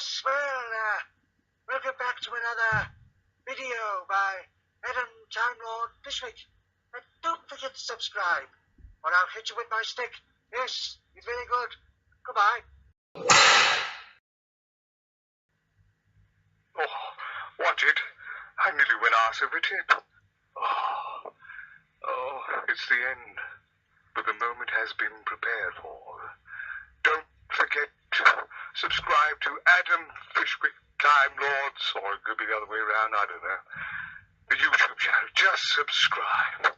Yes, well, welcome back to another video by Adam Time Lord this week. And don't forget to subscribe, or I'll hit you with my stick. Yes, it's very good. Goodbye. Oh, wanted. I nearly went arse over tip. Oh, it's the end. But the moment has been prepared for. Don't forget to subscribe to Adam Fishwick Time Lords, or it could be the other way around, I don't know. The YouTube channel. Just subscribe.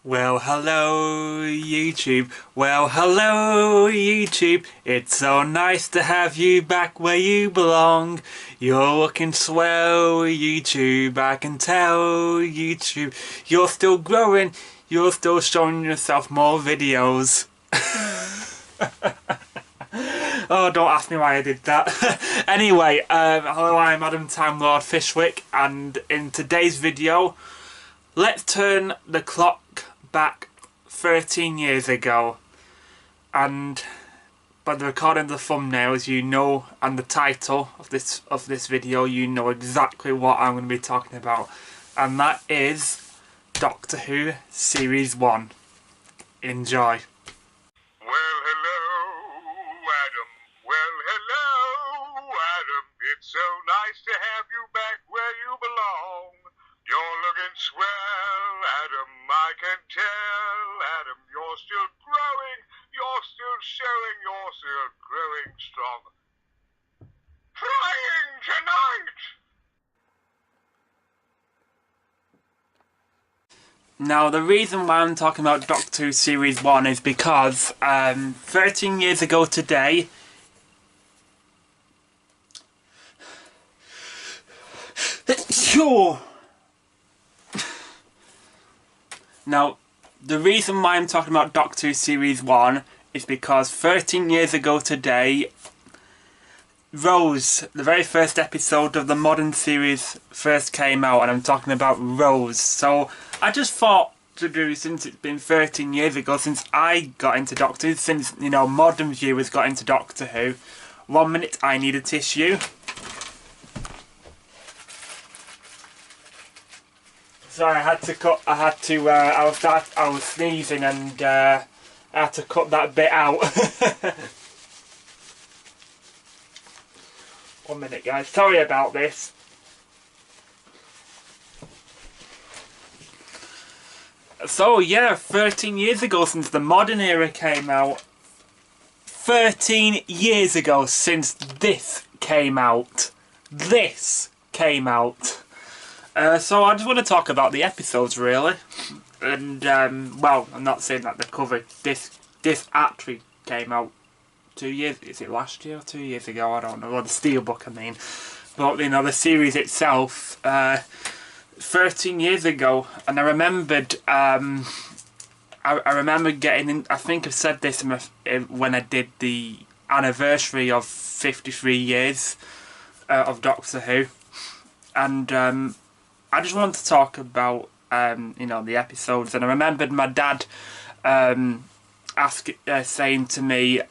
Well, hello YouTube. Well, hello YouTube. It's so nice to have you back where you belong. You're looking swell, YouTube. I can tell, YouTube. You're still growing. You're still showing yourself more videos. Oh, don't ask me why I did that. Anyway, hello, I'm Adam Time Lord Fishwick, and in today's video, let's turn the clock back 13 years ago. And by the recording of the thumbnails, you know, and the title of this video, you know exactly what I'm going to be talking about, and that is Doctor Who Series 1. Enjoy. Well, hello, Adam. Well, hello, Adam. It's so nice to have you back where you belong. You're looking swell, Adam. I can tell, Adam. You're still growing. You're still showing. You're still growing strong. Trying tonight. Now, the reason why I'm talking about Doctor Who Series 1 is because 13 years ago today, Now, the reason why I'm talking about Doctor Who Series 1 is because 13 years ago today, Rose, the very first episode of the modern series, first came out, and I'm talking about Rose. So I just thought to do, since it's been 13 years ago since I got into Doctor Who, since, you know, modern viewers got into Doctor Who. 1 minute, I need a tissue. Sorry, I was sneezing and I had to cut that bit out. 1 minute, guys. Sorry about this. So yeah, 13 years ago since the modern era came out. 13 years ago since this came out. This came out. So I just want to talk about the episodes, really. And well, I'm not saying that the cover. This actually came out 2 years. Is it last year or 2 years ago? I don't know. Well, the Steelbook, I mean. But you know, the series itself, 13 years ago, and I remembered. I remember getting in. I think I've said this when I did the anniversary of 53 years of Doctor Who, and I just wanted to talk about you know, the episodes. And I remembered my dad saying to me,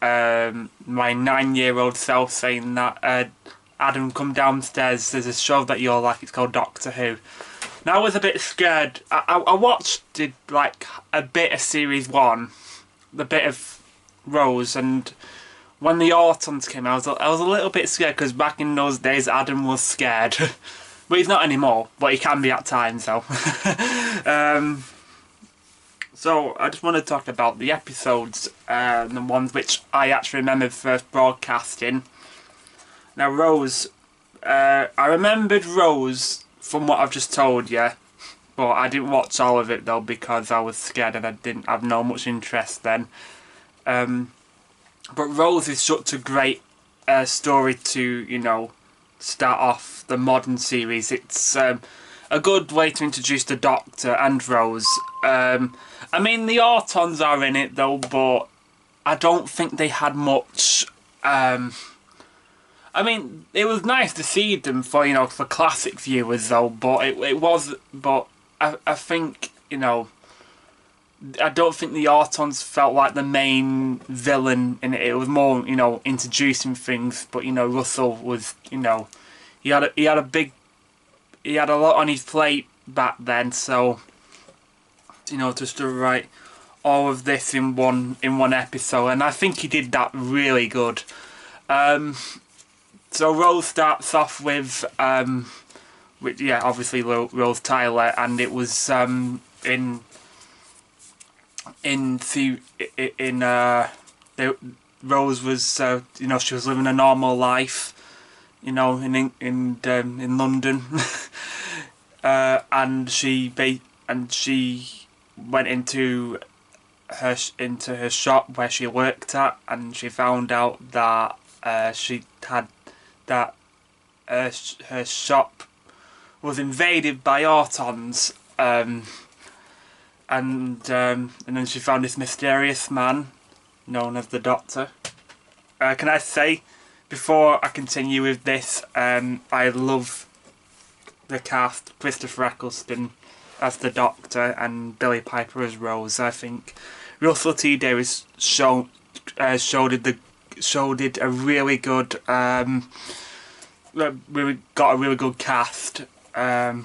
my 9-year-old self, saying that Adam, come downstairs, there's a show that you'll like, it's called Doctor Who. Now I was a bit scared. I watched like a bit of Series 1, the bit of Rose, and when the Autons came out, I was a little bit scared, because back in those days Adam was scared. But he's not anymore, but he can be at times though. So I just want to talk about the episodes, the ones which I actually remember first broadcasting. Now Rose, I remembered Rose from what I've just told you, but I didn't watch all of it though, because I was scared and I didn't have no much interest then. But Rose is such a great story to, you know, start off the modern series. It's a good way to introduce the Doctor and Rose. I mean, the Autons are in it though, but I don't think they had much. I mean, it was nice to see them for, you know, for classic viewers though, but it was. But I think, you know, I don't think the Autons felt like the main villain in it. It was more, you know, introducing things. But you know, Russell was, you know, he had a lot on his plate back then. So, you know, just to write all of this in one episode, and I think he did that really good. So Rose starts off with yeah, obviously Rose Tyler, and it was Rose was you know, she was living a normal life, you know, in London, and she went into her shop where she worked at, and she found out that her shop was invaded by Autons, and then she found this mysterious man known as the Doctor. Can I say, before I continue with this, I love the cast. Christopher Eccleston as the Doctor and Billie Piper as Rose. I think Russell T Davies showed a really good we got a really good cast. Yeah,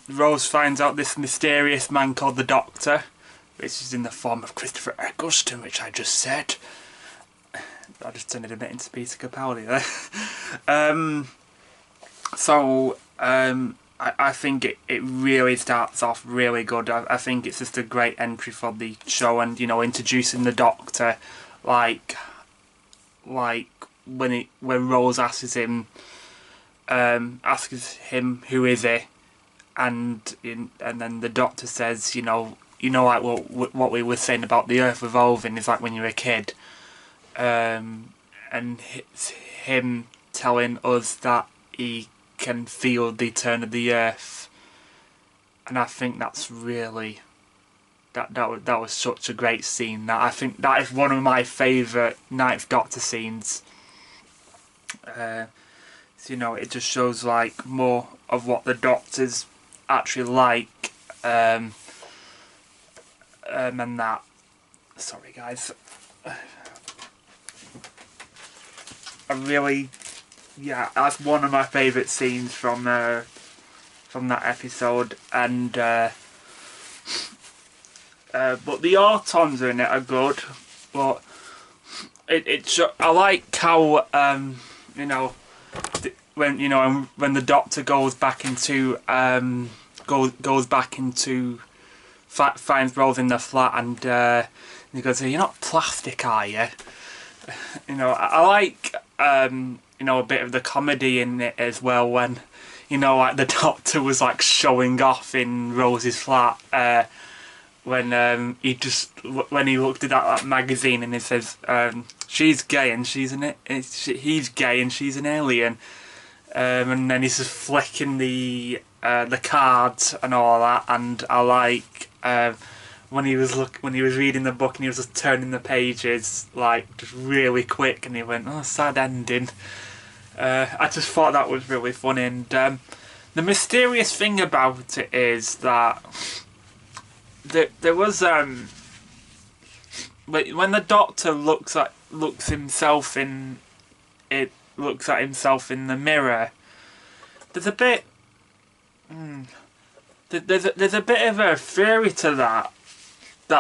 Rose finds out this mysterious man called the Doctor, which is in the form of Christopher Eccleston, which I just said. I just turned it a bit into Peter Capaldi there. I think it really starts off really good. I think it's just a great entry for the show, and you know, introducing the Doctor, like when Rose asks him who is he, and then the Doctor says, you know like what we were saying about the Earth revolving is like when you're a kid, and it's him telling us that he can feel the turn of the Earth, and I think that's really that was such a great scene. That I think that is one of my favourite Ninth Doctor scenes. So, you know, it just shows like more of what the Doctor's actually like, and that. Sorry, guys. Yeah, that's one of my favourite scenes from that episode, and but the Autons in it are good, but I like how you know, when the Doctor goes back into finds Rose in the flat, and he goes, "You're not plastic, are you?" You know, I like you know, a bit of the comedy in it as well, when you know, like the Doctor was like showing off in Rose's flat when he looked at that magazine and it says she's gay and he's gay and she's an alien, and then he's just flicking the cards and all that, and I like when he was reading the book and he was just turning the pages like just really quick, and he went, "Oh, sad ending." I just thought that was really funny, and the mysterious thing about it is that there was when the Doctor looks at himself in the mirror, there's a bit there's a bit of a theory to that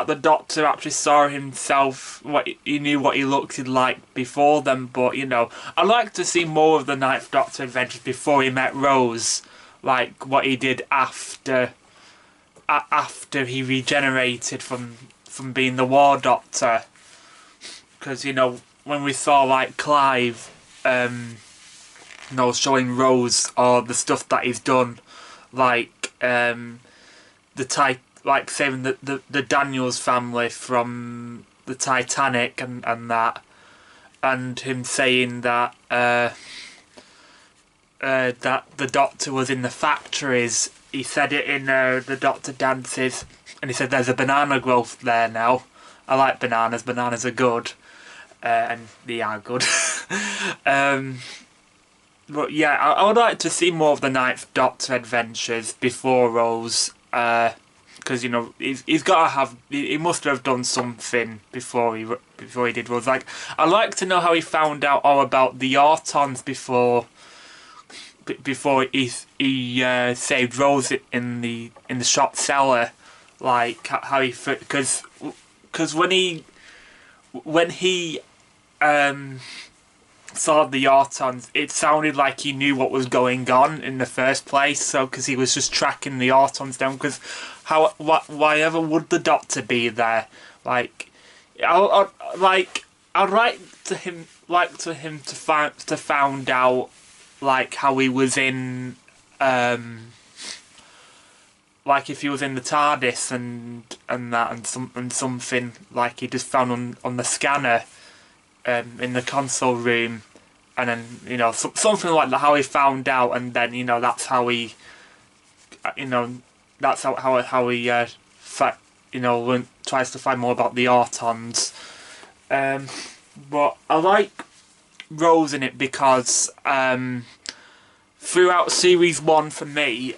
the Doctor actually saw himself, he knew what he looked like before them. But you know, I'd like to see more of the Ninth Doctor adventures before he met Rose, like what he did after he regenerated from being the War Doctor. Because you know, when we saw like Clive you know, showing Rose all the stuff that he's done, like like saving the Daniels family from the Titanic and that, and him saying that that the Doctor was in the factories. He said it in the Doctor Dances, and he said there's a banana growth there now. I like bananas. Bananas are good, and they are good. But yeah, I would like to see more of the Ninth Doctor adventures before Rose, because you know he's got to have, he must have done something before he did Rose. Like, I'd like to know how he found out all about the Autons before he saved Rose in the shop cellar. Like how he, because when he saw the Autons, it sounded like he knew what was going on in the first place. So, because he was just tracking the Autons down. Because why ever would the Doctor be there? Like, I'd like to him to found out like how he was in like if he was in the TARDIS and something like he just found on the scanner in the console room, and then you know something like that, how he found out, and then you know that's how he that's how he tries to find more about the Autons. But I like Rose in it because throughout series 1 for me,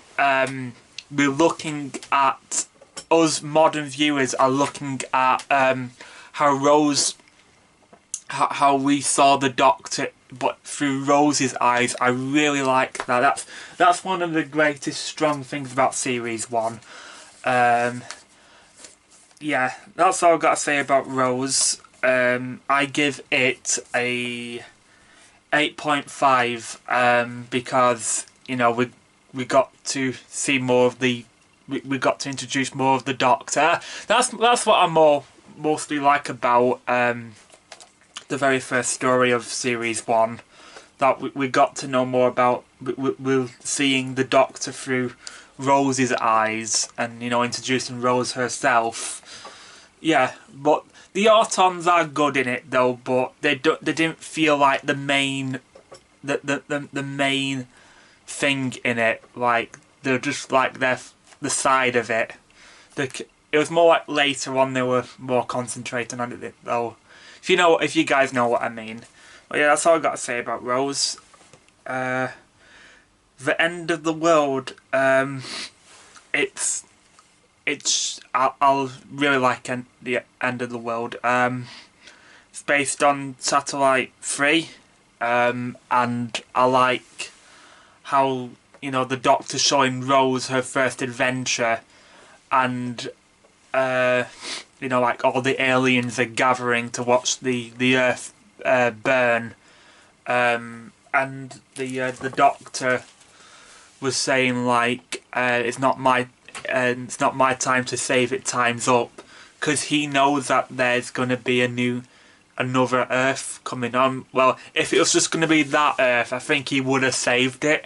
we're looking at, us modern viewers are looking at how Rose, how we saw the Doctor, but through Rose's eyes. I really like that. That's one of the greatest strong things about series 1. Yeah, that's all I've got to say about Rose. I give it a 8.5 because you know we got to see more of the, we got to introduce more of the Doctor. That's what I mostly like about the very first story of series 1. That we got to know more about. We're seeing the Doctor through Rose's eyes, and you know introducing Rose herself. Yeah, but the Autons are good in it though, but they didn't feel like the main the main thing in it. Like they're just like the side of it. It was more like later on they were more concentrating on it though. If you guys know what I mean. But yeah, that's all I got to say about Rose. The End of the World. I'll really like the End of the World. It's based on Satellite 3, and I like how the Doctor showing Rose her first adventure, and like all the aliens are gathering to watch the Earth burn, and the Doctor was saying like it's not my time to save it, time's up, because he knows that there's going to be another Earth coming on. Well, if it was just going to be that Earth, I think he would have saved it.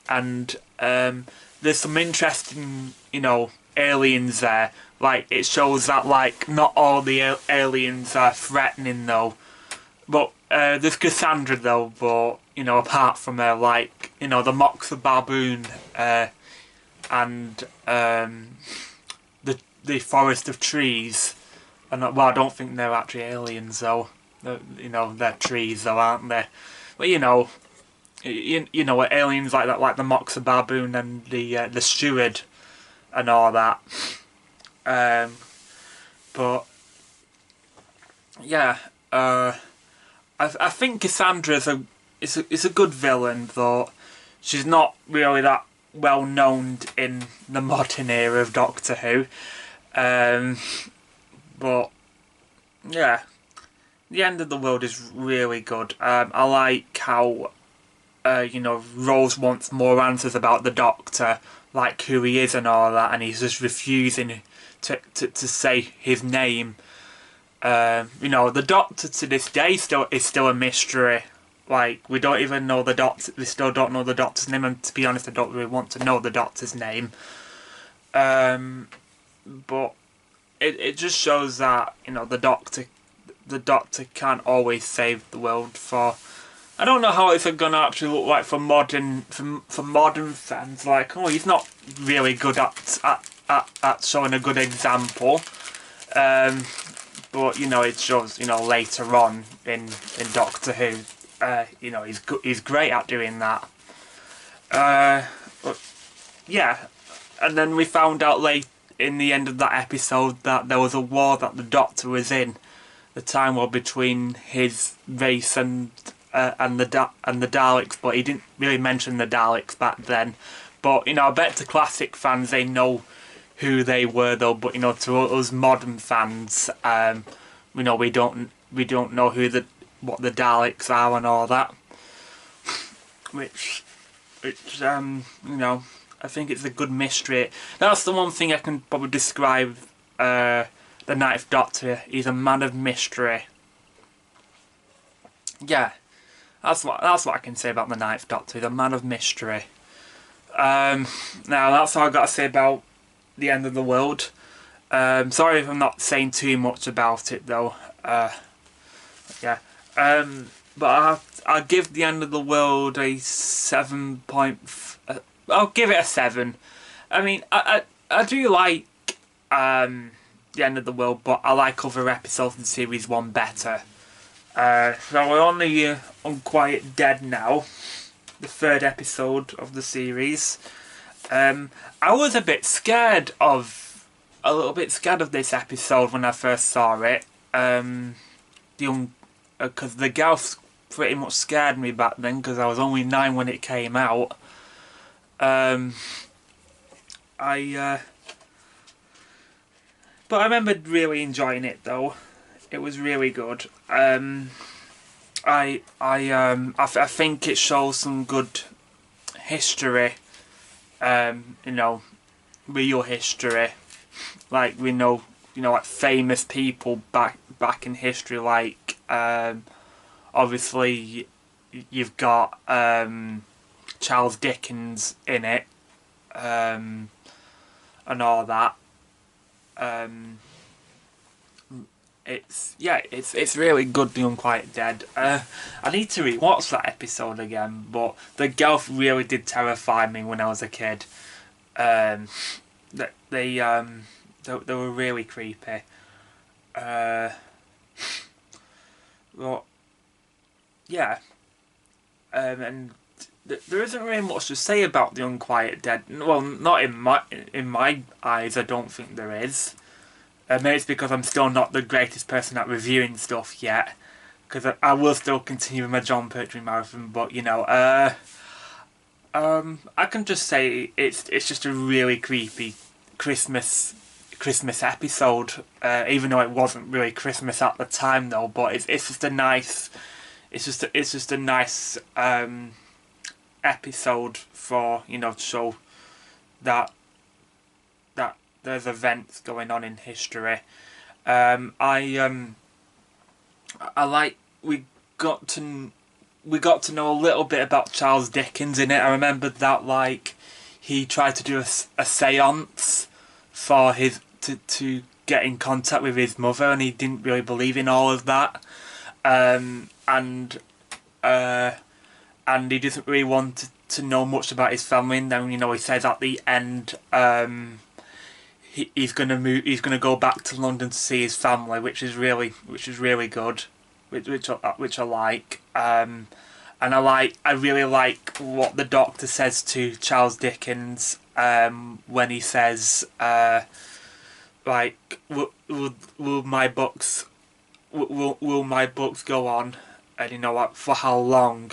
And there's some interesting aliens there. Like, it shows that like not all the aliens are threatening though, but there's Cassandra though. But apart from her, like the Moxa baboon and the forest of trees, and well, I don't think they're actually aliens though. They're trees though, aren't they? But you know what aliens like that, like the Moxa baboon and the steward and all that. But yeah, I think Cassandra's is a good villain, though she's not really that well known in the modern era of Doctor Who. But yeah, The End of the World is really good. I like how Rose wants more answers about the Doctor, like who he is and all that, and he's just refusing to say his name. The Doctor to this day is still a mystery. Like, we don't even know the Doctor. We still don't know the Doctor's name, and to be honest, I don't really want to know the Doctor's name. But it just shows that the Doctor can't always save the world. For I don't know how it's gonna actually look like for modern fans. Like, oh, he's not really good at showing a good example. But it shows later on in Doctor Who. You know, he's great at doing that. But yeah, and then we found out late in the end of that episode that there was a war that the Doctor was in, the Time War between his race and the Daleks, but he didn't really mention the Daleks back then. But you know, I bet to classic fans they know who they were though. But you know, to us modern fans, you know, we don't know what the Daleks are and all that. Which you know, I think it's a good mystery. That's the one thing I can probably describe the Ninth Doctor. He's a man of mystery. Yeah, that's what I can say about the Ninth Doctor. He's a man of mystery. Now that's all I got to say about the end of the world. Sorry if I'm not saying too much about it though. Yeah. But I'll give the end of the world a 7. I'll give it a 7. I mean, I do like the end of the world, but I like other episodes in series 1 better. So we're on the Unquiet Dead now, the 3rd episode of the series. I was a little bit scared of this episode when I first saw it. Because the Gauss pretty much scared me back then, because I was only 9 when it came out. But I remember really enjoying it though. It was really good. I think it shows some good history. You know, real history. Like we know, you know, like famous people back in history. Like obviously, you've got Charles Dickens in it, and all that. It's really good, The Unquiet Dead. I need to rewatch that episode again, but the Gelf really did terrify me when I was a kid. They were really creepy. Well, yeah. And there isn't really much to say about The Unquiet Dead. Well, not in my eyes. I don't think there is. Maybe it's because I'm still not the greatest person at reviewing stuff yet. Because I will still continue with my John Pertwee marathon. But you know, I can just say it's just a really creepy Christmas episode. Even though it wasn't really Christmas at the time though. But it's just a nice. It's just a nice episode for, you know, to show that there's events going on in history. I like we got to know a little bit about Charles Dickens in it. I remember that, like, he tried to do a séance for to get in contact with his mother, and he didn't really believe in all of that. And he doesn't really want to know much about his family. And then, you know, he says at the end, he's gonna go back to London to see his family, which is really good, which I like. And I really like what the Doctor says to Charles Dickens when he says, like, will my books go on, and you know, like, for how long?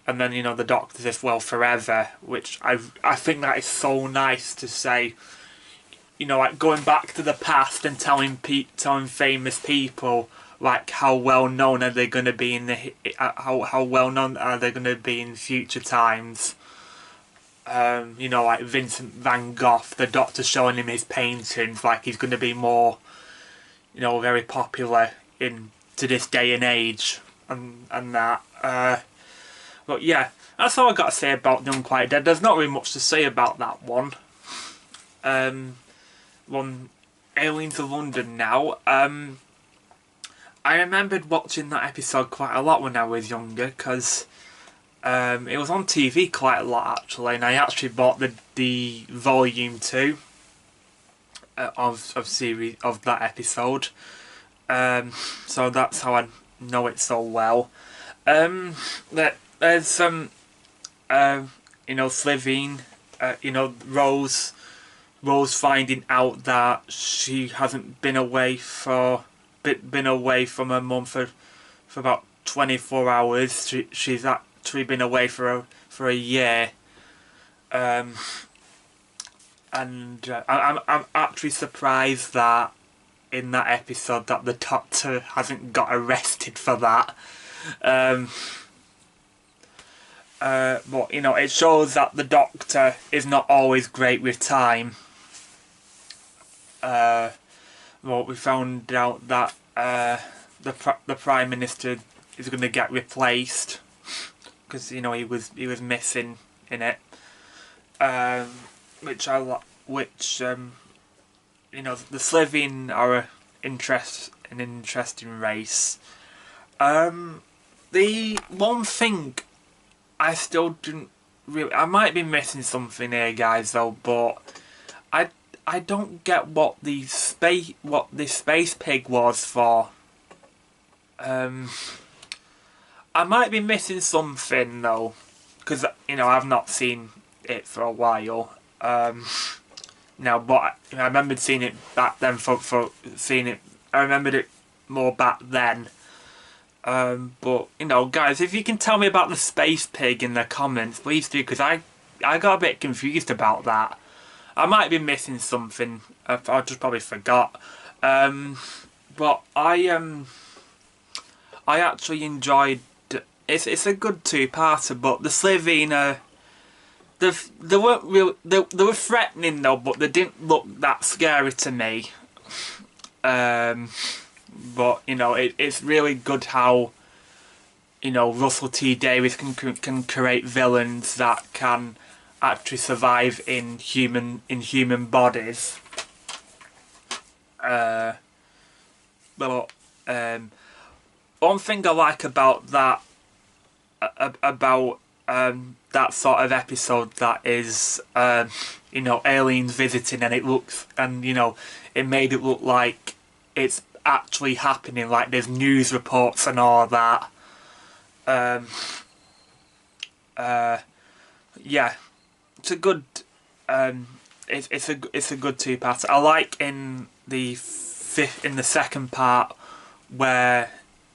And then, you know, the Doctor says, well, forever, which I think that is so nice to say. You know, like, going back to the past and telling famous people, like, how well known are they going to be how well known are they going to be in future times. You know, like Vincent van Gogh, the Doctor showing him his paintings, like he's going to be more, you know, very popular to this day and age, and that. But yeah, that's all I got to say about The Unquiet Dead. There's not really much to say about that one. Aliens of London now. I remembered watching that episode quite a lot when I was younger, because it was on TV quite a lot actually, and I actually bought the volume 2 of that episode. So that's how I know it so well. There's some, Slivine, Rose finding out that she hasn't been away been away from her mum for about 24 hours. She's actually been away for a year. And I'm actually surprised that in that episode that the Doctor hasn't got arrested for that. But it shows that the Doctor is not always great with time. Well, we found out that the Prime Minister is going to get replaced because he was missing in it. Which the Slitheen are an interesting race. The one thing I still didn't really, I might be missing something here, guys, though, but I don't get what this space pig was for. I might be missing something though, because I've not seen it for a while. Now, but I remembered seeing it back then. For seeing it, I remembered it more back then. But guys, if you can tell me about the space pig in the comments, please do, because I got a bit confused about that. I might be missing something. I just probably forgot. But I actually enjoyed. It's a good two-parter, but the Slovenia. They weren't real. They were threatening though, but they didn't look that scary to me. But it's really good how Russell T Davies can create villains that can actually survive in human bodies. But one thing I like about that that sort of episode that is aliens visiting, and it made it look like it's actually happening, like there's news reports and all that. Yeah, it's a good it's a good two-parter. I like in the second part where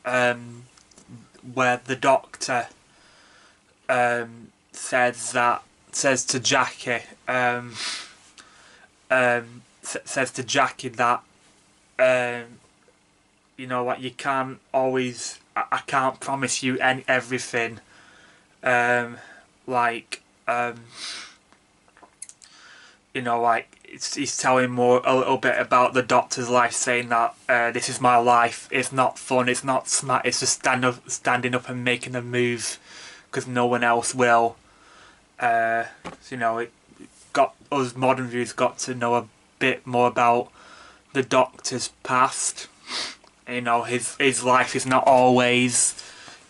the Doctor says to Jackie that like you can't always, I can't promise you everything. He's telling a little bit about the Doctor's life, saying that this is my life. It's not fun. It's not smart. It's just standing up and making a move because no one else will. It got us modern viewers got to know a bit more about the Doctor's past. His life is not always,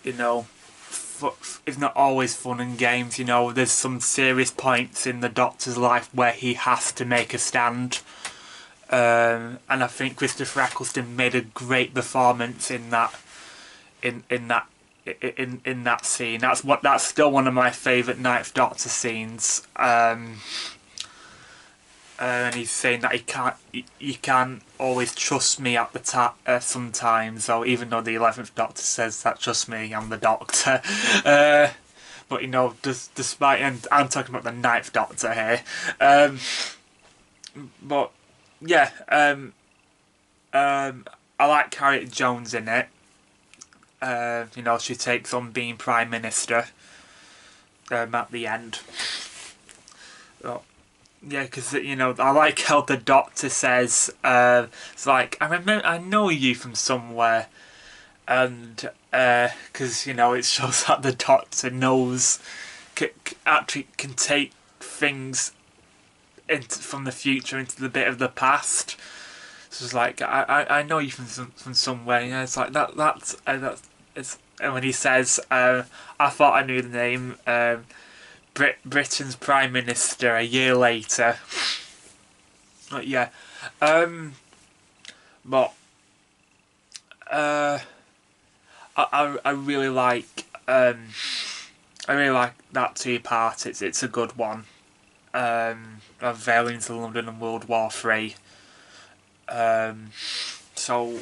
it's not always fun and games. There's some serious points in the Doctor's life where he has to make a stand. And I think Christopher Eccleston made a great performance in that scene. That's still one of my favourite Ninth Doctor scenes. And he's saying that you can't always trust me at the sometimes. So even though the 11th Doctor says that, trust me, I'm the Doctor. But despite, and I'm talking about the 9th Doctor here. But yeah, I like Harriet Jones in it. She takes on being Prime Minister at the end. Yeah, because I like how the Doctor says, it's like, I know you from somewhere, and because it shows that the Doctor knows, actually can take things from the future into the bit of the past. So it's like, I know you from somewhere. It's like that's it's. And when he says, I thought I knew the name. Britain's Prime Minister a year later. But yeah, but I really like I really like that two-part. It's a good one. Of Aliens in London and World War Three. So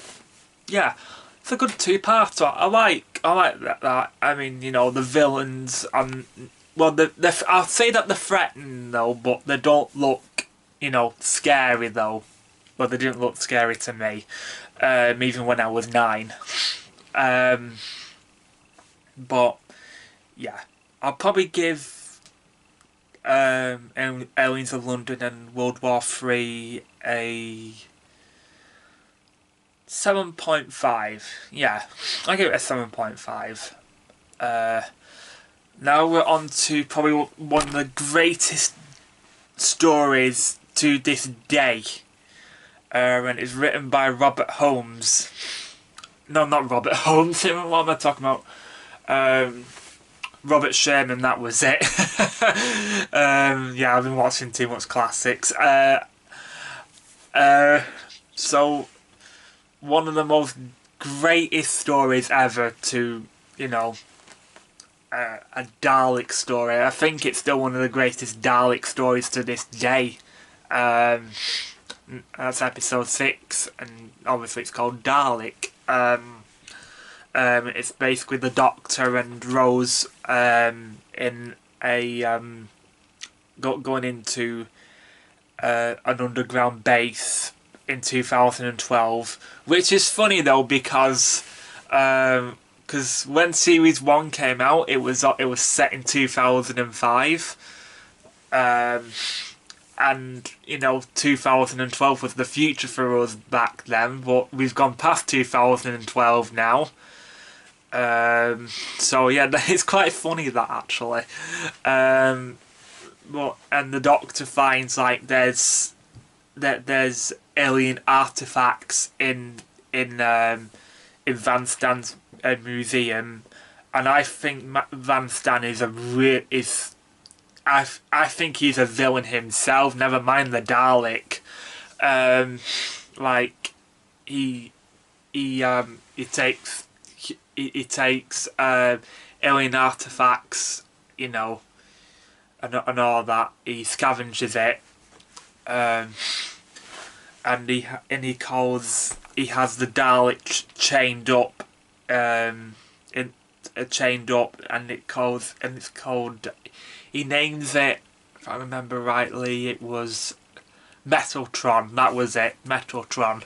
yeah, it's a good two-part. I like that. I mean, you know, the villains and well, I'll say that they're threatening though, but they don't look, you know, scary though. Well, they didn't look scary to me, even when I was 9. But yeah, I'll probably give Aliens of London and World War Three a 7.5. Yeah, I give it a 7.5. Now we're on to probably one of the greatest stories to this day. And it's written by Robert Holmes. No, not Robert Holmes. What am I talking about? Robert Sherman, that was it. Yeah, I've been watching too much classics. So, one of the most greatest stories ever to, you know, a Dalek story. I think it's still one of the greatest Dalek stories to this day. That's episode 6, and obviously it's called Dalek. It's basically the Doctor and Rose in a going into an underground base in 2012, which is funny though because when Series 1 came out, it was set in 2005. And, you know, 2012 was the future for us back then, but we've gone past 2012 now. So yeah, it's quite funny that actually. And the Doctor finds like there's alien artifacts in Van Stan's museum, and I think Van Stan is I think he's a villain himself. Never mind the Dalek. Like he takes alien artifacts, you know, and all that. He scavenges it, and he has the Dalek chained up, and it's called. He names it, if I remember rightly, it was Metaltron. That was it, Metaltron.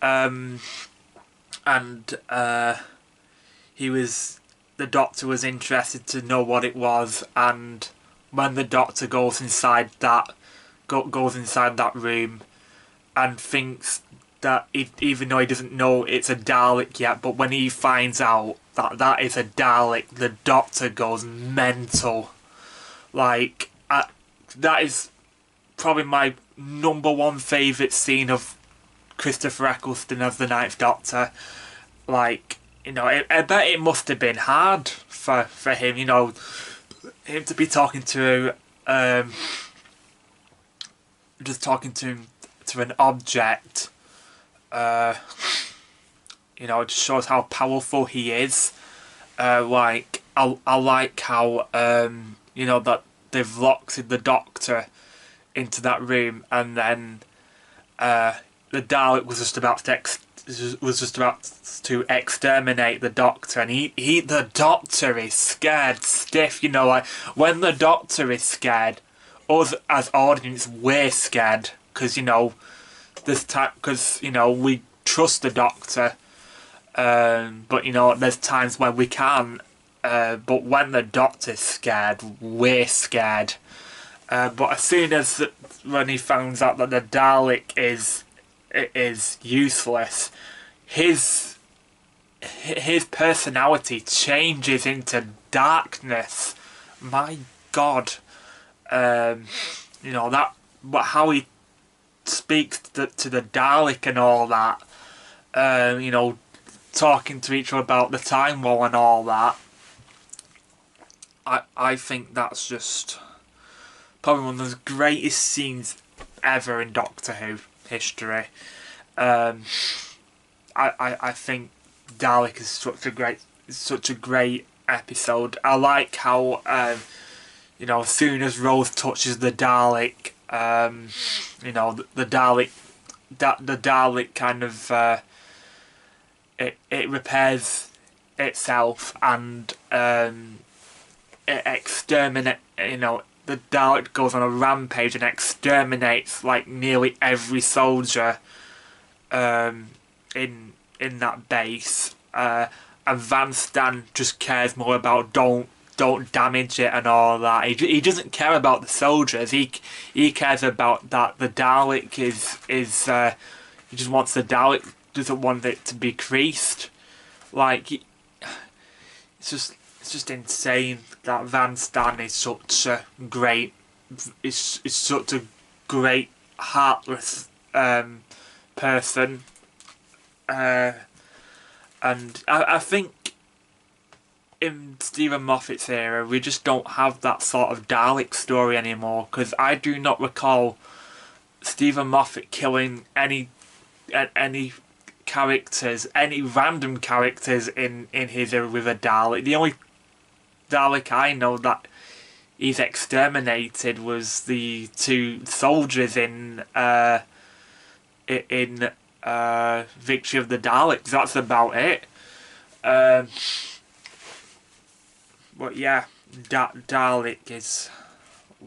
The Doctor was interested to know what it was, and when the Doctor goes inside that room and thinks that even though he doesn't know it's a Dalek yet, but when he finds out that is a Dalek, the Doctor goes mental. Like, that is probably my #1 favourite scene of Christopher Eccleston as the Ninth Doctor. Like, you know, I bet it must have been hard for him, you know, him to be talking to, just talking to an object. You know, it just shows how powerful he is. Like, I like how, you know, that they've locked the Doctor into that room, and then the Dalek was just about to exterminate the Doctor, and the Doctor is scared stiff. You know, like when the Doctor is scared, us as audience we're scared because you know we trust the Doctor, but you know there's times when we can't. But when the Doctor's scared, we're scared. But as soon as when he finds out that the Dalek is useless, his personality changes into darkness. My God, you know that. But how he speaks to the Dalek and all that. You know, talking to each other about the Time War and all that. I think that's just probably one of the greatest scenes ever in Doctor Who history. I think Dalek is such a great episode. I like how you know, as soon as Rose touches the Dalek, you know, the Dalek kind of it repairs itself, and it exterminate. You know, the Dalek goes on a rampage and exterminates like nearly every soldier in that base. And Van Stan just cares more about don't damage it and all that. He doesn't care about the soldiers. He cares about that the Dalek is he just wants the Dalek, doesn't want it to be creased. Like it's just insane that Van Stan is such a great is such a great heartless person. And I think in Stephen Moffat's era, we just don't have that sort of Dalek story anymore, because I do not recall Stephen Moffat killing any characters, any random characters in his era with a Dalek. The only Dalek I know that he's exterminated was the 2 soldiers in Victory of the Daleks. That's about it. But yeah, Dalek is,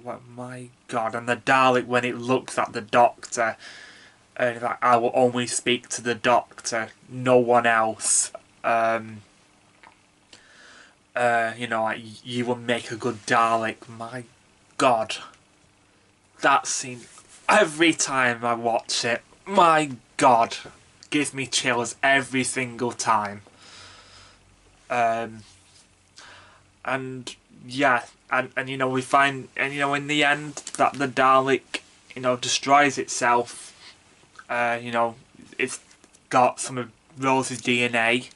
oh my god, and the Dalek when it looks at the Doctor, and like, I will only speak to the Doctor, no one else. You know, like, you will make a good Dalek. My god, that scene, every time I watch it, my god, gives me chills every single time. And yeah, and you know, we find, and you know, in the end that the Dalek, you know, destroys itself. You know, it's got some of Rose's DNA,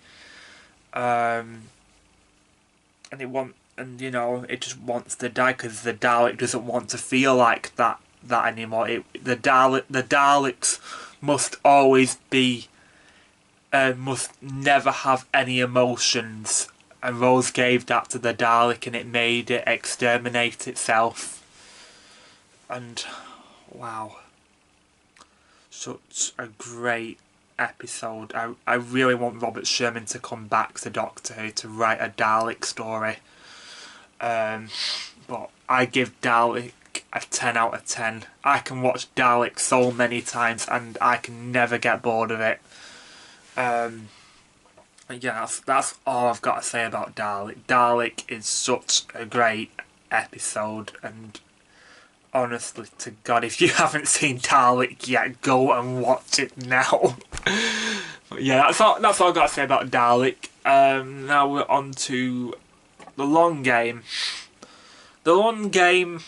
and you know, it just wants to die because the Dalek doesn't want to feel like that anymore. The Daleks must always be, must never have any emotions, and Rose gave that to the Dalek, and it made it exterminate itself. And wow, such a great episode. I really want Robert Sherman to come back to Doctor Who to write a Dalek story. But I give Dalek a 10 out of 10. I can watch Dalek so many times and I can never get bored of it. Yeah, that's all I've got to say about Dalek. Dalek is such a great episode, and honestly to God, if you haven't seen Dalek yet, go and watch it now. But yeah, that's all I've got to say about Dalek. Now we're on to The Long Game. The Long Game,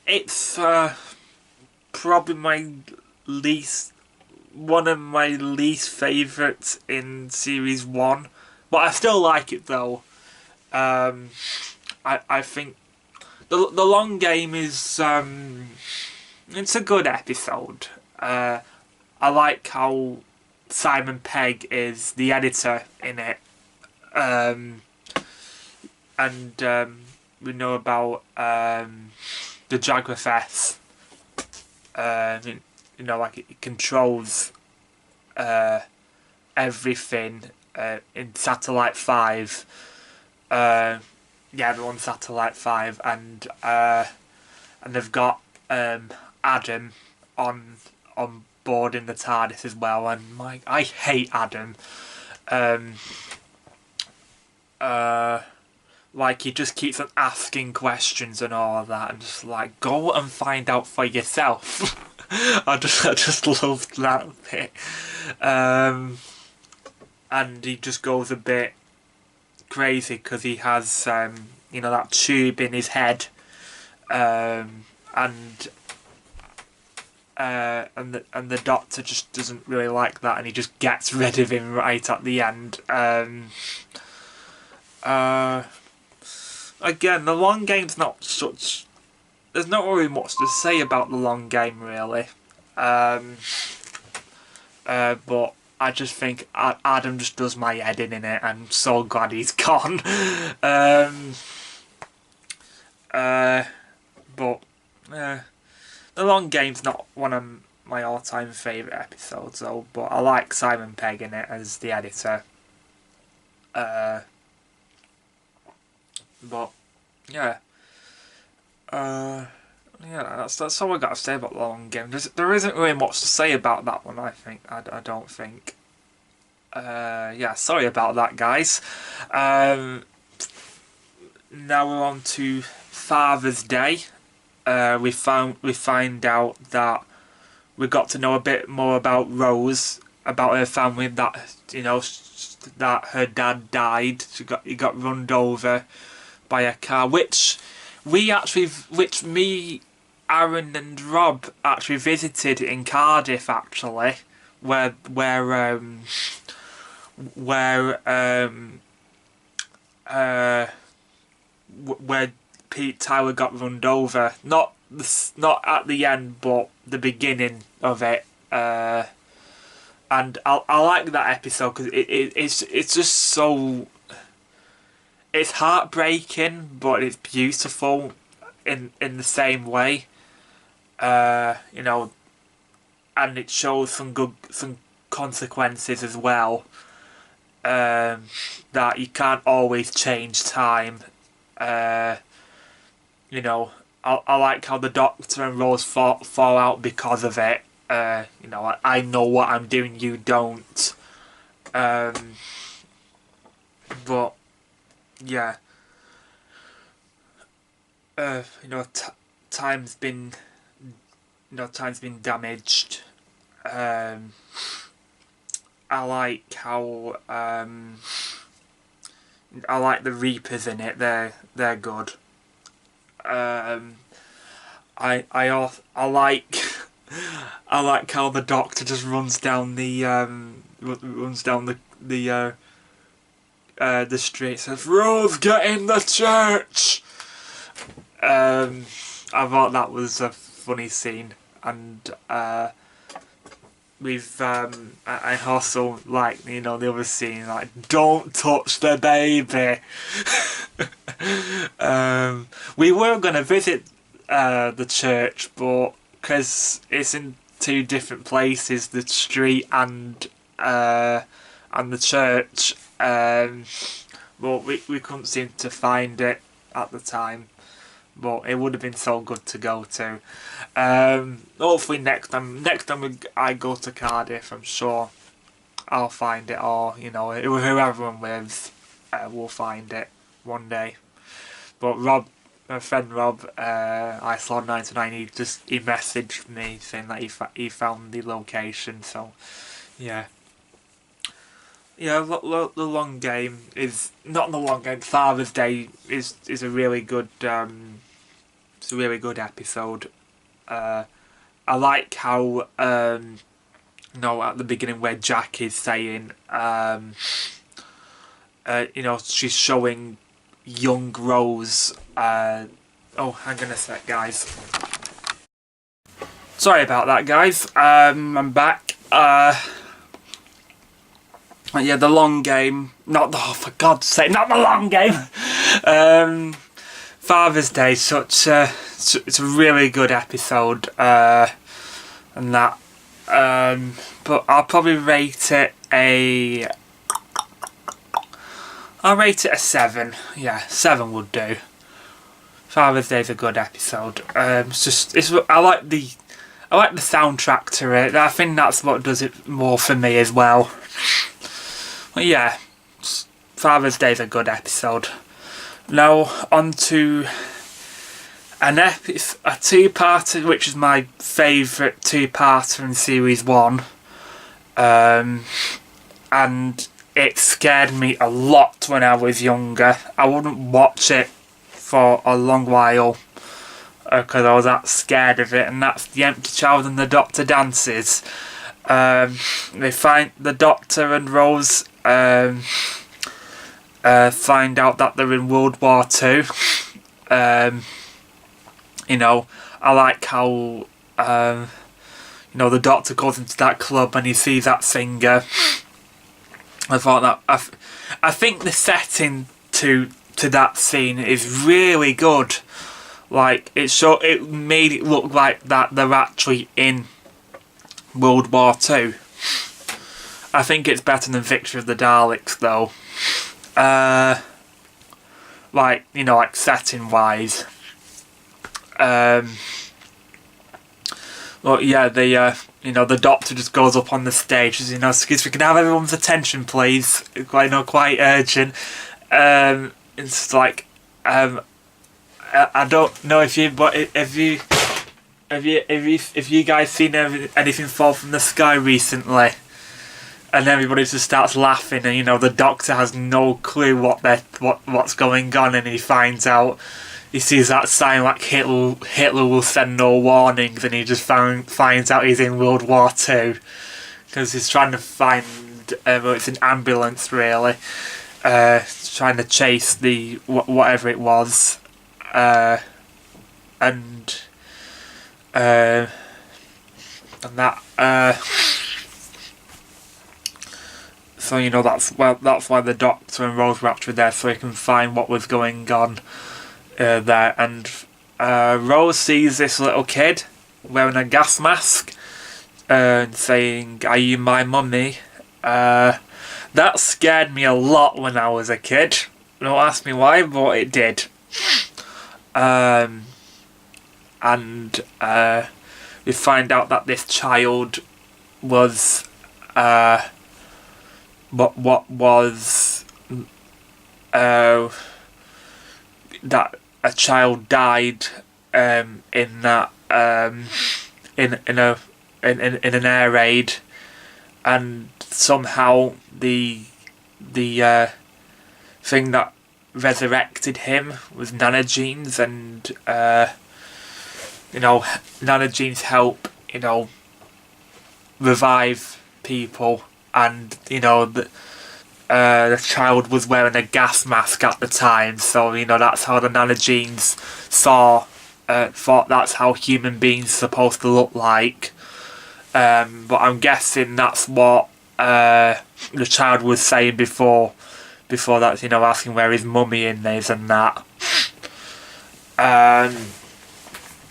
it's probably one of my least favourites in Series 1. But I still like it though. I think the Long Game is it's a good episode. I like how Simon Pegg is the editor in it. And we know about the Jaguar-S. You know, like it controls everything in Satellite 5. Yeah, they're on Satellite 5, and they've got Adam on board in the TARDIS as well. And I hate Adam. Like, he just keeps on asking questions and all of that, and just like, go and find out for yourself. I just loved that bit. And he just goes a bit crazy because he has you know, that tube in his head, and the Doctor just doesn't really like that, and he just gets rid of him right at the end. Again, the Long Game's not such... There's not really much to say about the Long Game, really. But I just think Adam just does my head in it. I'm so glad he's gone. But The Long Game's not one of my all-time favourite episodes, though. But I like Simon Pegg in it as the editor. But yeah. Yeah, that's all I got to say about The Long Game. There isn't really much to say about that one, I think. I don't think. Yeah, sorry about that, guys. Now we're on to Father's Day. We find out that we got to know a bit more about Rose, about her family. That that her dad died. He got run over by a car, which me, Aaron and Rob actually visited in Cardiff, actually, where Pete Tyler got run over. Not at the end, but the beginning of it. And I like that episode because it's just so. It's heartbreaking, but it's beautiful in the same way. And it shows some consequences as well. That you can't always change time. I like how the Doctor and Rose fall out because of it. I know what I'm doing, you don't. But yeah. Time's been damaged. I like how I like the Reapers in it. They're good. I like I like how the Doctor just runs down the street, says, "Rose, get in the church." I thought that was a funny scene, and I also like the other scene, like, "Don't touch the baby." We were gonna visit the church, but because it's in two different places, the street and the church, but we couldn't seem to find it at the time. But it would have been so good to go to. Hopefully next time I go to Cardiff, I'm sure I'll find it, or whoever I'm with will find it one day. But Rob, my friend Rob, I saw 99. He messaged me saying that he found the location. So yeah. Yeah, the Long Game is not the Long Game. Father's Day is a really good. It's a really good episode. I like how at the beginning where Jack is saying she's showing young Rose. Oh, hang on a sec, guys. Sorry about that, guys. I'm back. Yeah, the Long Game. For God's sake, not the Long Game. Father's Day, it's a really good episode, and that. But I'll probably rate it I'll rate it a 7. Yeah, 7 would do. Father's Day's a good episode. I like the soundtrack to it. I think that's what does it more for me as well. Well, yeah, Father's Day's a good episode. Now on to a two-parter, which is my favourite two-parter in series 1, and it scared me a lot when I was younger. I wouldn't watch it for a long while because I was that scared of it, and that's The Empty Child and the Doctor Dances. They find the Doctor and Rose find out that they're in World War II. I like how you know, the doctor goes into that club and he sees that singer. I thought that I think the setting to that scene is really good. Like it made it look like that they're actually in World War II. I think it's better than Victory of the Daleks though. Like, you know, like setting wise. Well, yeah, you know, the doctor just goes up on the stage, you know, excuse me, can I have everyone's attention, please? Quite, you know, quite urgent. It's like, I don't know if you, but if you guys seen anything fall from the sky recently? And everybody just starts laughing, and you know, the doctor has no clue what's going on, and he finds out. He sees that sign like Hitler will send no warnings, and he just finds out he's in World War II because he's trying to find. It's an ambulance really, trying to chase the whatever it was, and that. So you know that's why the doctor and Rose were actually there, so he can find what was going on. There, and Rose sees this little kid wearing a gas mask and saying, "Are you my mummy?" That scared me a lot when I was a kid. Don't ask me why, but it did. And we find out that this child was what was that a child died in that in an air raid, and somehow the thing that resurrected him was nanogenes, and you know, nanogenes help, you know, revive people, and you know the child was wearing a gas mask at the time, so you know that's how the nanogenes thought that's how human beings are supposed to look like. But I'm guessing that's what the child was saying before that, you know, asking where his mummy is and that.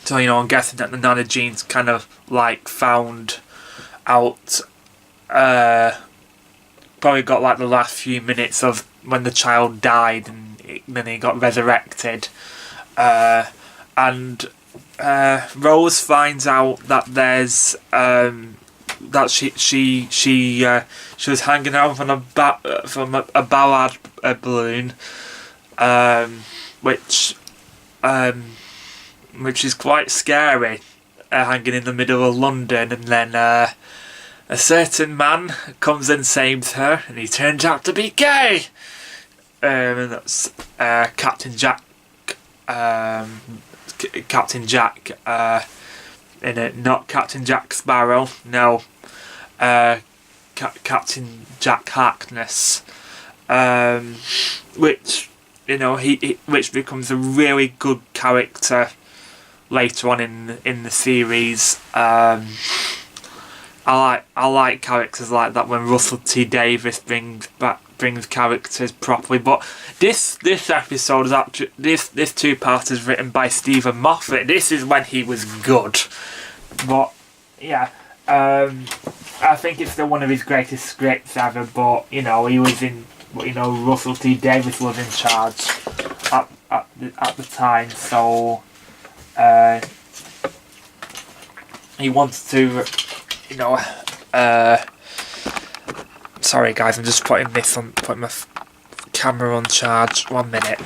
So you know, I'm guessing that the nanogenes kind of like found out. Probably got like the last few minutes of when the child died, and then he got resurrected. And Rose finds out that there's that she was hanging out from a ballad balloon, which is quite scary, hanging in the middle of London, and then a certain man comes and saves her, and he turns out to be gay. And that's Captain Jack. Captain Jack in it, not Captain Jack Sparrow. No, Captain Jack Harkness. Which, you know, which becomes a really good character later on in the series. I like characters like that when Russell T Davies brings characters properly. But this episode is actually this two-part is written by Stephen Moffat. This is when he was good. But yeah, I think it's still one of his greatest scripts ever. But you know, he was in. You know, Russell T Davies was in charge at the time, so he wants to. You know, sorry guys, I'm just putting my camera on charge. 1 minute.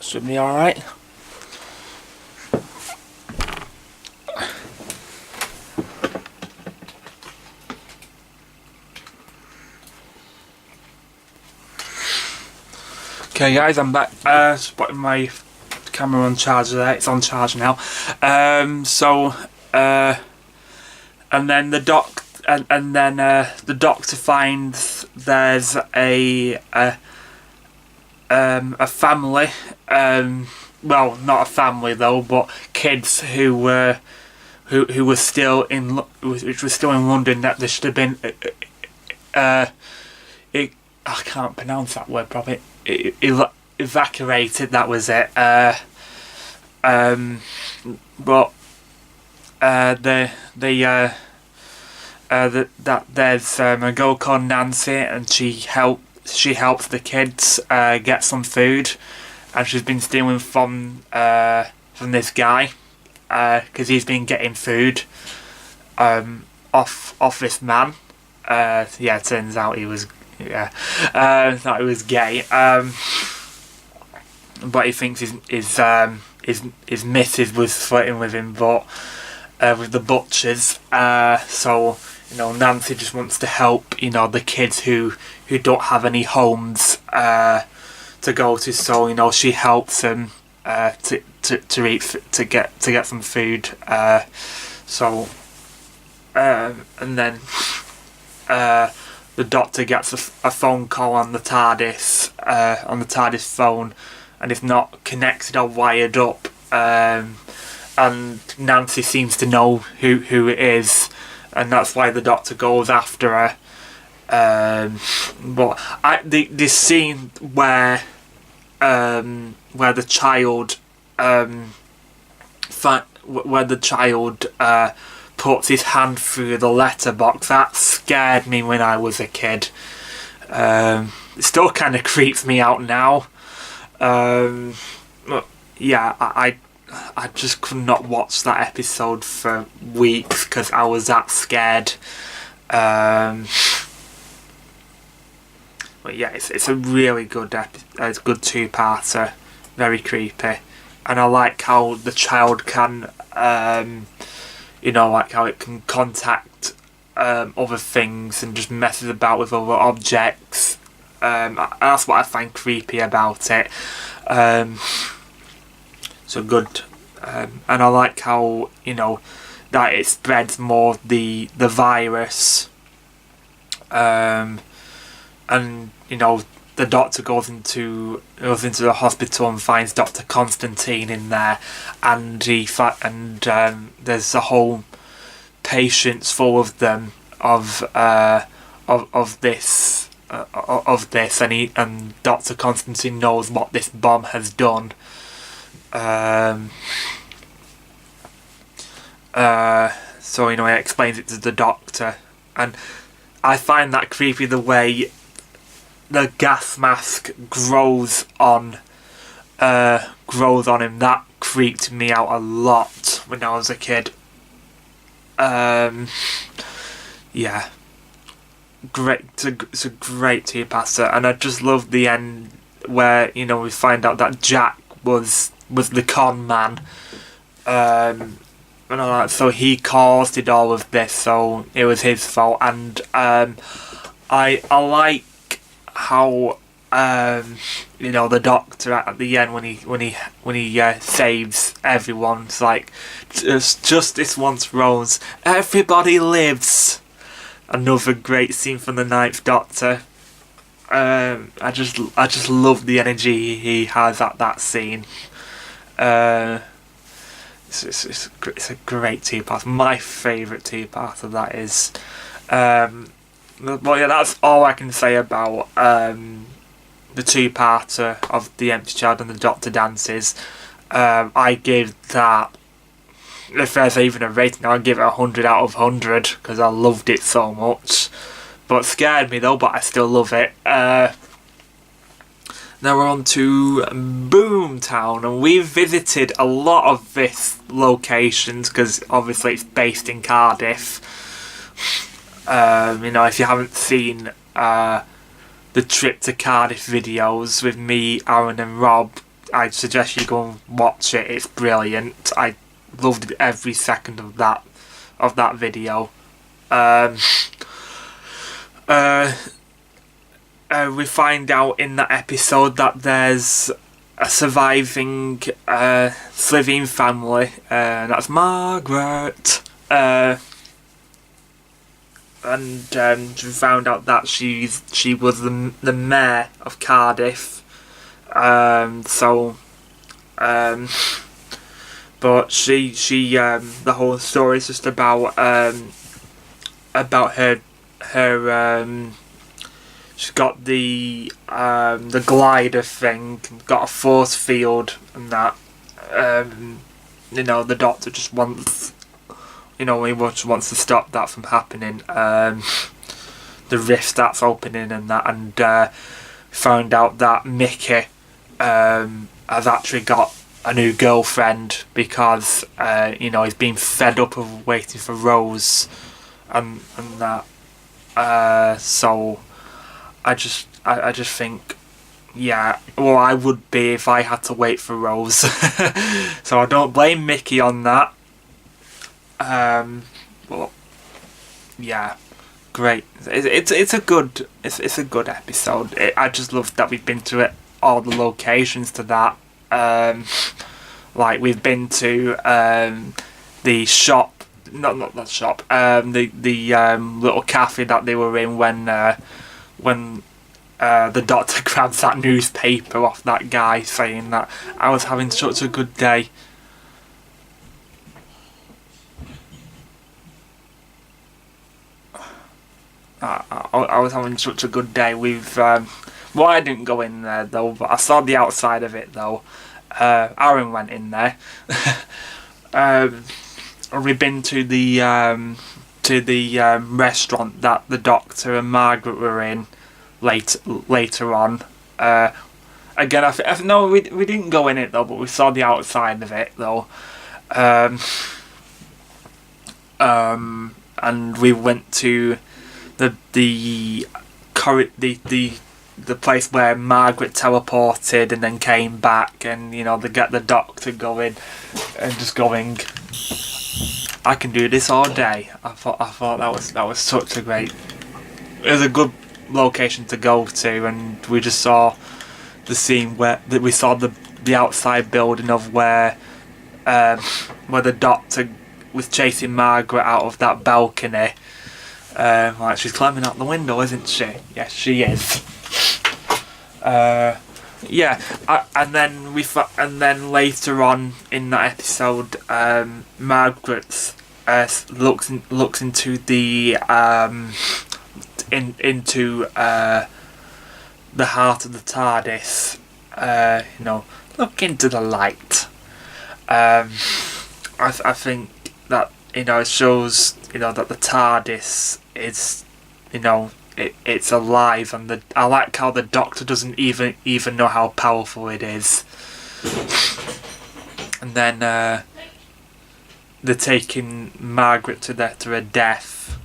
Should be alright. Okay guys, I'm back. Just putting my camera on charger there. It's on charge now. And then the the doctor finds there's a family. Well, not a family though, but kids who were still in London. That there should have been. I can't pronounce that word properly. Evacuated. That was it. But that there's a girl called Nancy, and she helps the kids get some food, and she's been stealing from this guy because he's been getting food off this man. It turns out he was thought he was gay. But he thinks his missus was flirting with him, but with the butchers. So Nancy just wants to help the kids who don't have any homes to go to. So she helps them to eat, to get some food. And then the doctor gets a phone call on the TARDIS phone, and it's not connected or wired up. And Nancy seems to know who it is, and that's why the doctor goes after her. But this scene where the child puts his hand through the letterbox, that scared me when I was a kid. It still kind of creeps me out now. I just could not watch that episode for weeks because I was that scared. But yeah, it's a really good it's a good two-parter, very creepy, and I like how the child can like how it can contact other things and just messes about with other objects. That's what I find creepy about it. So good. And I like how that it spreads more the virus. And the doctor goes into the hospital and finds Dr. Constantine in there, and there's a whole patients full of them of this, and Dr. Constantine knows what this bomb has done. So he explains it to the doctor, and I find that creepy, the way the gas mask grows on him. That creeped me out a lot when I was a kid. Great. It's a great two-passer, and I just love the end where we find out that Jack was the con man. And all that, so he caused it all of this, so it was his fault. And I like how the doctor at the end when he saves everyone, it's like justice once rose, everybody lives. Another great scene from the Ninth Doctor. I just love the energy he has at that scene. It's a great two-part. My favourite two-part of that is. But yeah, that's all I can say about the two-parter of The Empty Child and the Doctor Dances. I give that, if there's even a rating, I'll give it 100 out of 100 because I loved it so much. But it scared me though, but I still love it. Now we're on to Boomtown, and we've visited a lot of this locations because obviously it's based in Cardiff. If you haven't seen the Trip to Cardiff videos with me, Aaron and Rob, I'd suggest you go and watch it. It's brilliant. I loved every second of that we find out in that episode that there's a surviving Slovene family, and that's Margaret. And we found out that she was the mayor of Cardiff. But she the whole story is just about her she's got the glider thing, got a force field, and that the doctor just wants, he wants to stop that from happening. The rift that's opening and that, and found out that Mickey has actually got a new girlfriend because he's been fed up of waiting for Rose and that. So I just think, yeah, well, I would be if I had to wait for Rose. So I don't blame Mickey on that. But yeah, great. It's a good episode. I just love that we've been to all the locations to that. Like we've been to the shop, not the shop. The little cafe that they were in when the doctor grabs that newspaper off that guy, saying that I was having such a good day. I was having such a good day. Well, I didn't go in there though, but I saw the outside of it though. Aaron went in there. We've been to the restaurant that the doctor and Margaret were in later on. Again, no, we didn't go in it though, but we saw the outside of it though. And we went to the place where Margaret teleported and then came back, and they get the doctor going and just going, I can do this all day. I thought that was such a great. It was a good location to go to, and we just saw the scene where we saw the outside building of where the doctor was chasing Margaret out of that balcony. Like she's climbing out the window, isn't she? Yes, she is. Yeah, and then later on in that episode, Margaret looks into the into the heart of the TARDIS. Look into the light. I think that it shows that the TARDIS is it's alive, and I like how the Doctor doesn't even know how powerful it is. And then they're taking Margaret to her death.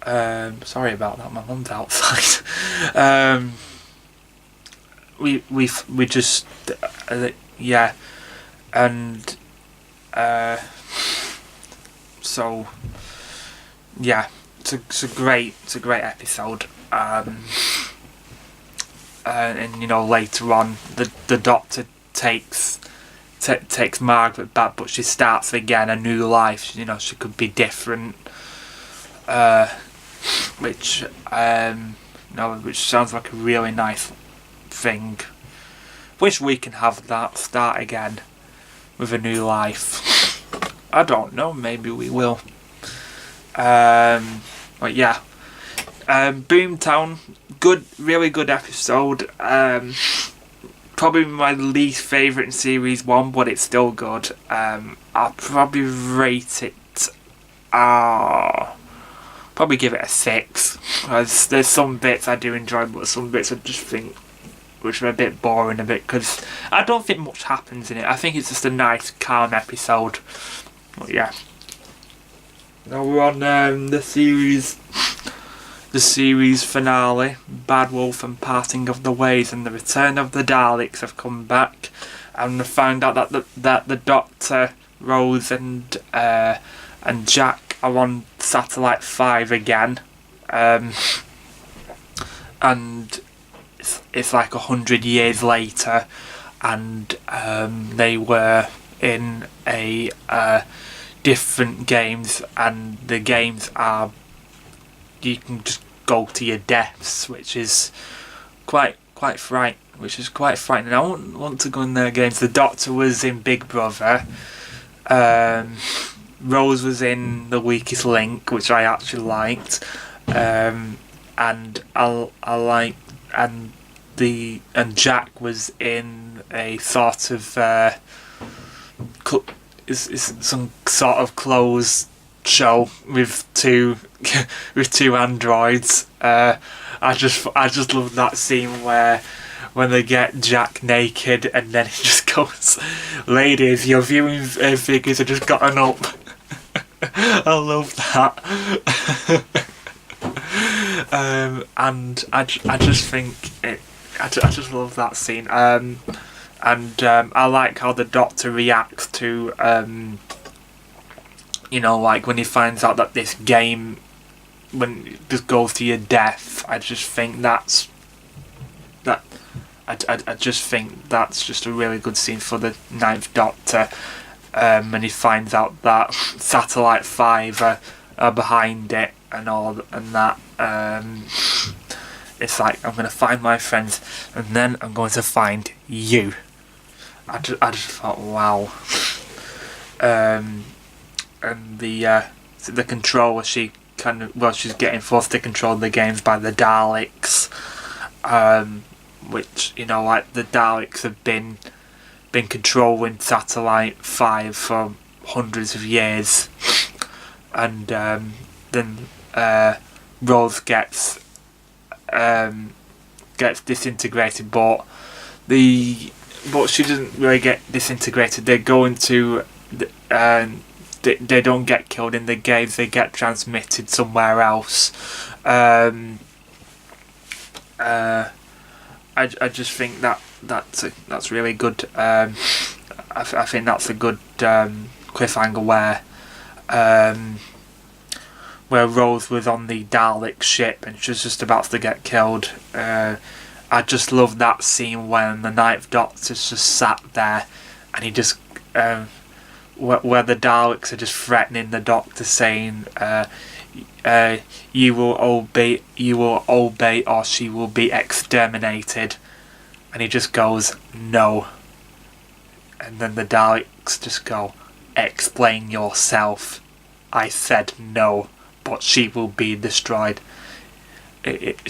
Sorry about that, my mum's outside. We just yeah, and so yeah, it's a great episode. And later on the Doctor takes Margaret back, but she starts again a new life. She could be different, which sounds like a really nice thing. Wish we can have that, start again with a new life. I don't know, maybe we will. But yeah, Boomtown, really good episode. Probably my least favourite in series 1, but it's still good. I'll probably rate it. Probably give it a 6. Because there's some bits I do enjoy, but some bits I just think which are a bit boring because I don't think much happens in it. I think it's just a nice, calm episode. But yeah. Now we're on the series finale, Bad Wolf and Parting of the Ways, and the Return of the Daleks have come back, and we found out that the Doctor, Rose, and Jack are on Satellite 5 again, and it's like 100 years later, and they were in a different games, and the games are, you can just go to your deaths, which is quite frightening. I wouldn't want to go in their games. The Doctor was in Big Brother. Rose was in The Weakest Link, which I actually liked. And I like, and Jack was in a sort of is some sort of clothes show with two with two androids. I just love that scene where when they get Jack naked and then he just goes, "Ladies, your viewing figures have just gotten up." I love that. And I just think I just love that scene. I like how the Doctor reacts to like when he finds out that this game, when it just goes to your death. I just think that's just a really good scene for the Ninth Doctor. And he finds out that Satellite 5 are behind it and all and that. It's like, I'm going to find my friends and then I'm going to find you. I just thought, wow. And the controller, she's getting forced to control the games by the Daleks. Which, like the Daleks have been controlling Satellite 5 for hundreds of years. And then Rose gets disintegrated, but she doesn't really get disintegrated. They go into they don't get killed in the games. They get transmitted somewhere else. I just think that's really good. I think that's a good cliffhanger where Rose was on the Dalek ship and she was just about to get killed. I just love that scene when the Ninth Doctor's just sat there and he just where the Daleks are just threatening the Doctor, saying you will obey or she will be exterminated, and he just goes, no. And then the Daleks just go, explain yourself. I said no, but she will be destroyed.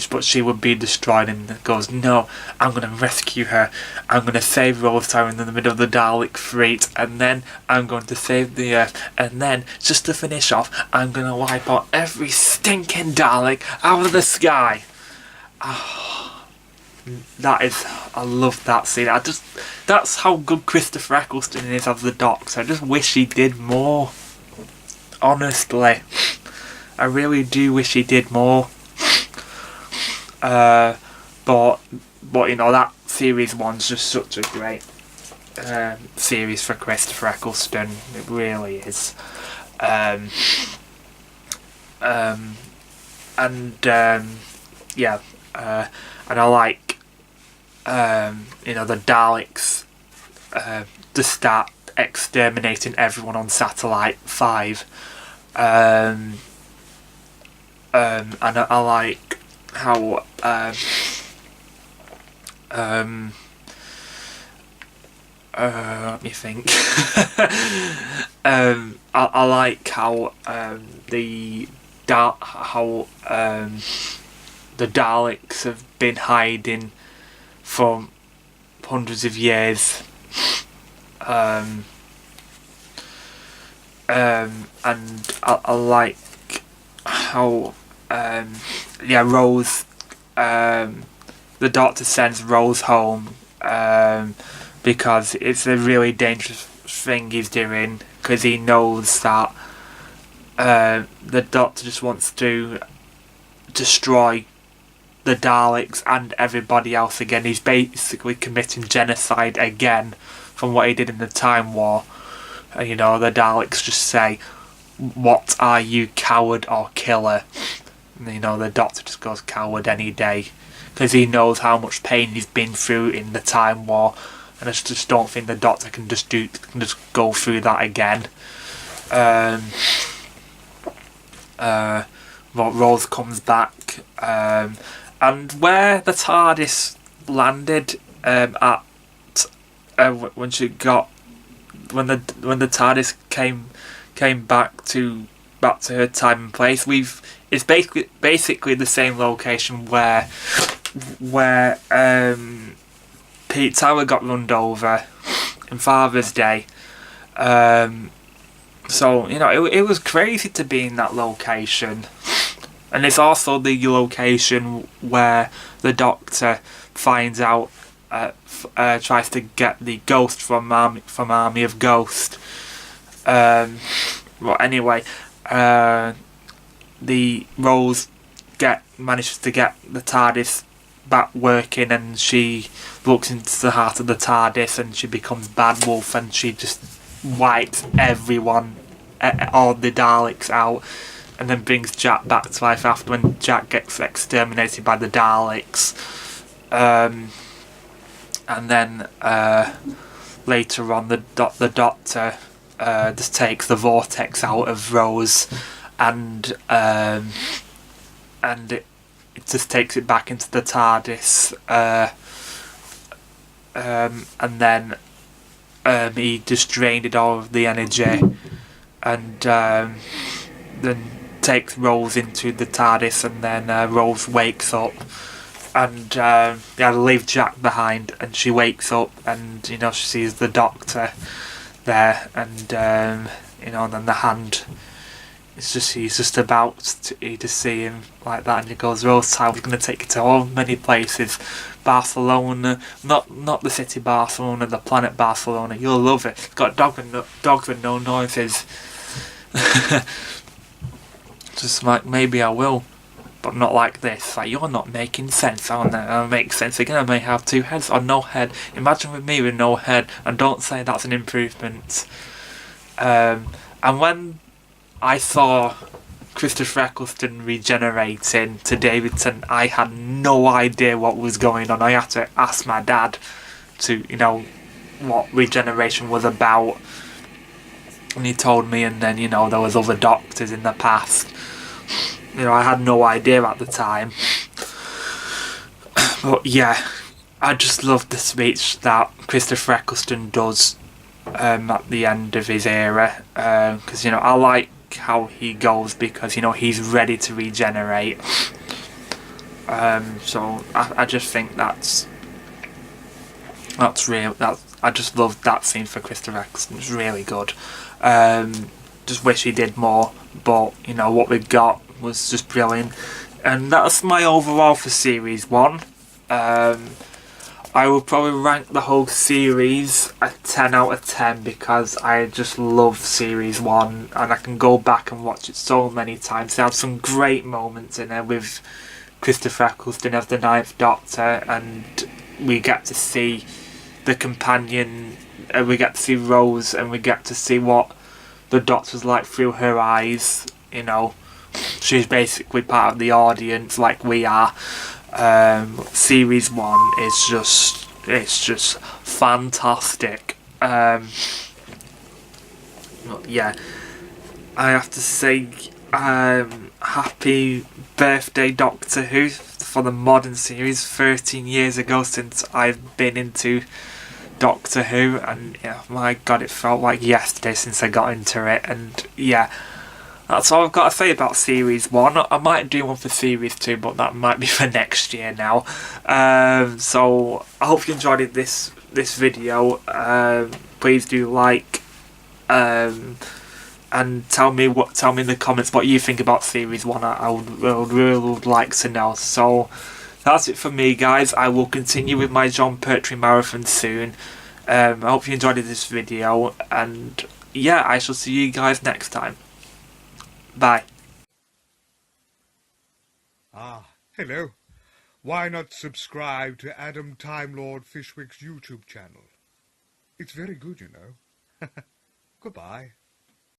But she will be destroyed, and it goes, no, I'm going to rescue her. I'm going to save Rose Tyron in the middle of the Dalek fleet, and then I'm going to save the Earth, and then, just to finish off, I'm going to wipe out every stinking Dalek out of the sky. Oh, I love that scene. That's how good Christopher Eccleston is as the Doctor. I just wish he did more. Honestly. I really do wish he did more. But that series one's just such a great series for Christopher Eccleston. It really is. And I like the Daleks to start exterminating everyone on Satellite 5. And I like how let me think. I like how the Daleks have been hiding for hundreds of years. And I like how Rose, the Doctor sends Rose home because it's a really dangerous thing he's doing, because he knows that the Doctor just wants to destroy the Daleks and everybody else again. He's basically committing genocide again from what he did in the Time War. And, the Daleks just say, "What are you, coward or killer?" And, the Doctor just goes, "Coward any day." because he knows how much pain he's been through in the Time War, and I just don't think the Doctor can just go through that again. But Rose comes back, and where the TARDIS landed at when the TARDIS came back to her time and place, it's basically the same location where Pete Tower got run over in Father's Day. So, you know, it was crazy to be in that location. And it's also the location where the Doctor finds out, tries to get the ghost from Army of Ghost. Well, anyway, the Rose manages to get the TARDIS back working, and she looks into the heart of the TARDIS, and she becomes Bad Wolf, and she just wipes everyone, all the Daleks out, and then brings Jack back to life after when Jack gets exterminated by the Daleks. And then later on, the Doctor just takes the vortex out of Rose, and it just takes it back into the TARDIS, and then he just drained it all of the energy, and then takes Rose into the TARDIS, and then Rose wakes up, and leave Jack behind, and she wakes up, and you know, she sees the Doctor there, and you know, and then the hand, he's just about to see him like that, and he goes, Rose Time, we're going to take you to all many places, Barcelona, not the city Barcelona, the planet Barcelona, you'll love it, it's got dogs with no noises. Just like, maybe I will, but not like this. Like, you're not making sense. I'll make sense again. I may have two heads or no head. Imagine with me with no head, and don't say that's an improvement. And when I saw Christopher Eccleston regenerating to Davidson, I had no idea what was going on. I had to ask my dad to, you know, what regeneration was about. And he told me, and then, you know, there was other Doctors in the past. You know, I had no idea at the time. But yeah, I just love the speech that Christopher Eccleston does at the end of his era. Because, you know, I like how he goes, because, you know, he's ready to regenerate. So I just think that's real. I just love that scene for Christopher Eccleston. It's really good. Just wish he did more, but you know what we got was just brilliant, and that's my overall for series 1. I will probably rank the whole series a 10 out of 10 because I just love series 1, and I can go back and watch it so many times. They have some great moments in there with Christopher Eccleston as the 9th Doctor, and we get to see the companion, we get to see Rose, and we get to see what the Doctor's like through her eyes. You know, she's basically part of the audience like we are. Series 1 is just fantastic. Yeah, I have to say happy birthday Doctor Who for the modern series. 13 years ago since I've been into Doctor Who, and yeah, my god, it felt like yesterday since I got into it. And yeah, that's all I've got to say about series 1. I might do one for series 2, but that might be for next year now. So I hope you enjoyed this video. Please do like, and tell me in the comments what you think about series 1. I would really like to know. So that's it for me, guys. I will continue with my John Pertwee marathon soon. I hope you enjoyed this video, and yeah, I shall see you guys next time. Bye. Hello. Why not subscribe to Adam Time Lord Fishwick's YouTube channel? It's very good, you know. Goodbye.